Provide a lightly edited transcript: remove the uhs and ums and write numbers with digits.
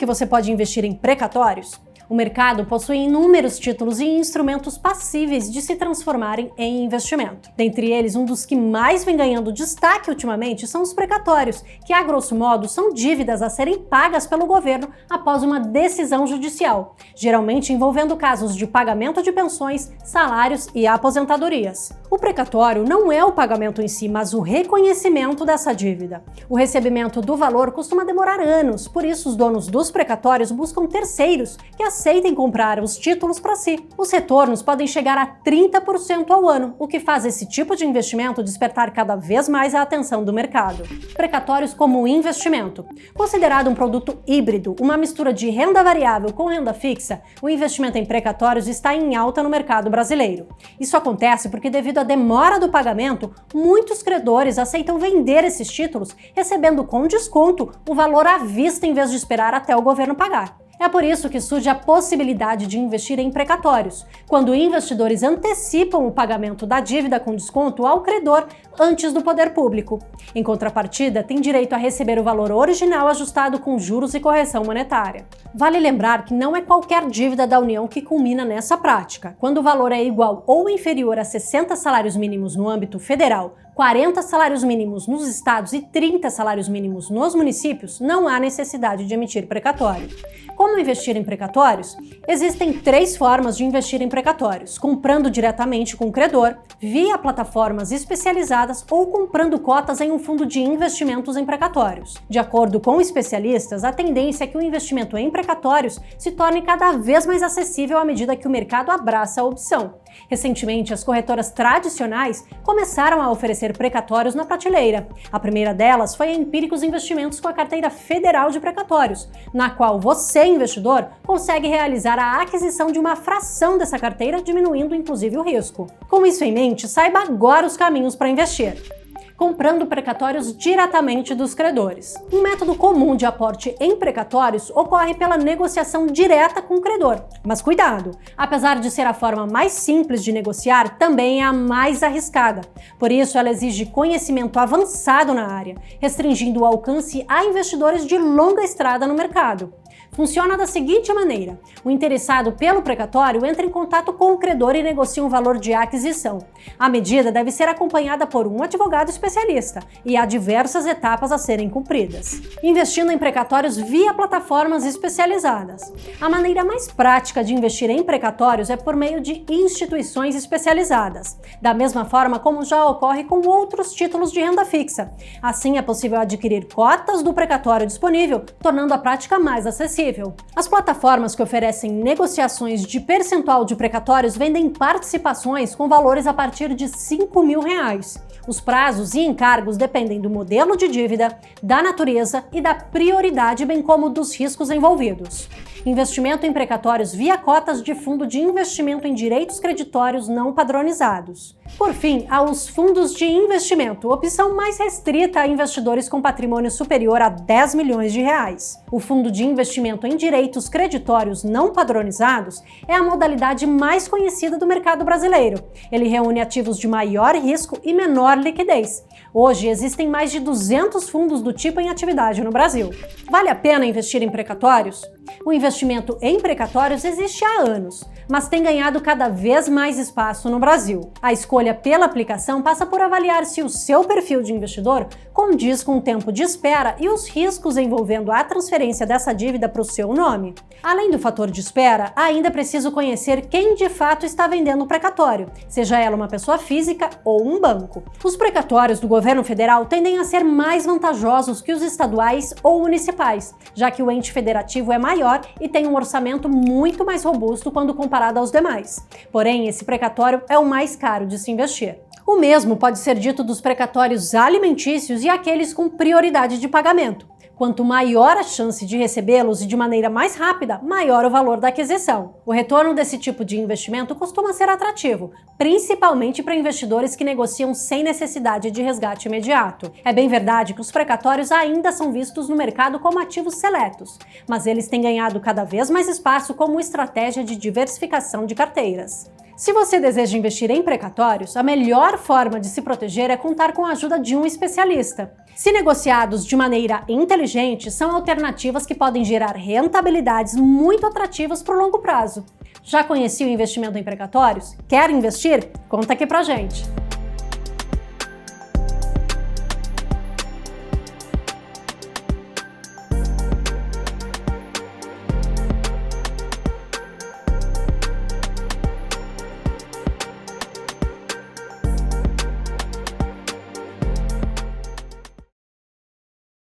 que você pode investir em precatórios? O mercado possui inúmeros títulos e instrumentos passíveis de se transformarem em investimento. Dentre eles, um dos que mais vem ganhando destaque ultimamente são os precatórios, que a grosso modo são dívidas a serem pagas pelo governo após uma decisão judicial, geralmente envolvendo casos de pagamento de pensões, salários e aposentadorias. O precatório não é o pagamento em si, mas o reconhecimento dessa dívida. O recebimento do valor costuma demorar anos, por isso os donos dos precatórios buscam terceiros que aceitem comprar os títulos para si. Os retornos podem chegar a 30% ao ano, o que faz esse tipo de investimento despertar cada vez mais a atenção do mercado. Precatórios como investimento. Considerado um produto híbrido, uma mistura de renda variável com renda fixa, o investimento em precatórios está em alta no mercado brasileiro. Isso acontece porque, devido à demora do pagamento, muitos credores aceitam vender esses títulos, recebendo com desconto o valor à vista em vez de esperar até o governo pagar. É por isso que surge a possibilidade de investir em precatórios, quando investidores antecipam o pagamento da dívida com desconto ao credor antes do poder público. Em contrapartida, tem direito a receber o valor original ajustado com juros e correção monetária. Vale lembrar que não é qualquer dívida da União que culmina nessa prática. Quando o valor é igual ou inferior a 60 salários mínimos no âmbito federal, 40 salários mínimos nos estados e 30 salários mínimos nos municípios, não há necessidade de emitir precatório. Como investir em precatórios? Existem 3 formas de investir em precatórios: comprando diretamente com o credor, via plataformas especializadas ou comprando cotas em um fundo de investimentos em precatórios. De acordo com especialistas, a tendência é que o investimento em precatórios se torne cada vez mais acessível à medida que o mercado abraça a opção. Recentemente, as corretoras tradicionais começaram a oferecer precatórios na prateleira. A primeira delas foi a Empíricos Investimentos com a carteira federal de precatórios, na qual você, investidor, consegue realizar a aquisição de uma fração dessa carteira, diminuindo inclusive o risco. Com isso em mente, saiba agora os caminhos para investir. Comprando precatórios diretamente dos credores. Um método comum de aporte em precatórios ocorre pela negociação direta com o credor. Mas cuidado! Apesar de ser a forma mais simples de negociar, também é a mais arriscada. Por isso, ela exige conhecimento avançado na área, restringindo o alcance a investidores de longa estrada no mercado. Funciona da seguinte maneira: o interessado pelo precatório entra em contato com o credor e negocia um valor de aquisição. A medida deve ser acompanhada por um advogado especialista e há diversas etapas a serem cumpridas. Investindo em precatórios via plataformas especializadas. A maneira mais prática de investir em precatórios é por meio de instituições especializadas, da mesma forma como já ocorre com outros títulos de renda fixa. Assim, é possível adquirir cotas do precatório disponível, tornando a prática mais acessível. As plataformas que oferecem negociações de percentual de precatórios vendem participações com valores a partir de R$5.000. Os prazos e encargos dependem do modelo de dívida, da natureza e da prioridade, bem como dos riscos envolvidos. Investimento em precatórios via cotas de fundo de investimento em direitos creditórios não padronizados. Por fim, há os fundos de investimento, opção mais restrita a investidores com patrimônio superior a R$10 milhões. O fundo de investimento em direitos creditórios não padronizados é a modalidade mais conhecida do mercado brasileiro. Ele reúne ativos de maior risco e menor liquidez. Hoje, existem mais de 200 fundos do tipo em atividade no Brasil. Vale a pena investir em precatórios? O investimento em precatórios existe há anos, mas tem ganhado cada vez mais espaço no Brasil. A escolha pela aplicação passa por avaliar se o seu perfil de investidor condiz com o tempo de espera e os riscos envolvendo a transferência dessa dívida para o seu nome. Além do fator de espera, ainda é preciso conhecer quem de fato está vendendo o precatório, seja ela uma pessoa física ou um banco. Os precatórios do governo federal tendem a ser mais vantajosos que os estaduais ou municipais, já que o ente federativo é maior e tem um orçamento muito mais robusto quando comparado aos demais. Porém, esse precatório é o mais caro de se investir. O mesmo pode ser dito dos precatórios alimentícios e aqueles com prioridade de pagamento. Quanto maior a chance de recebê-los e de maneira mais rápida, maior o valor da aquisição. O retorno desse tipo de investimento costuma ser atrativo, principalmente para investidores que negociam sem necessidade de resgate imediato. É bem verdade que os precatórios ainda são vistos no mercado como ativos seletos, mas eles têm ganhado cada vez mais espaço como estratégia de diversificação de carteiras. Se você deseja investir em precatórios, a melhor forma de se proteger é contar com a ajuda de um especialista. Se negociados de maneira inteligente, são alternativas que podem gerar rentabilidades muito atrativas para o longo prazo. Já conhecia o investimento em precatórios? Quer investir? Conta aqui pra gente!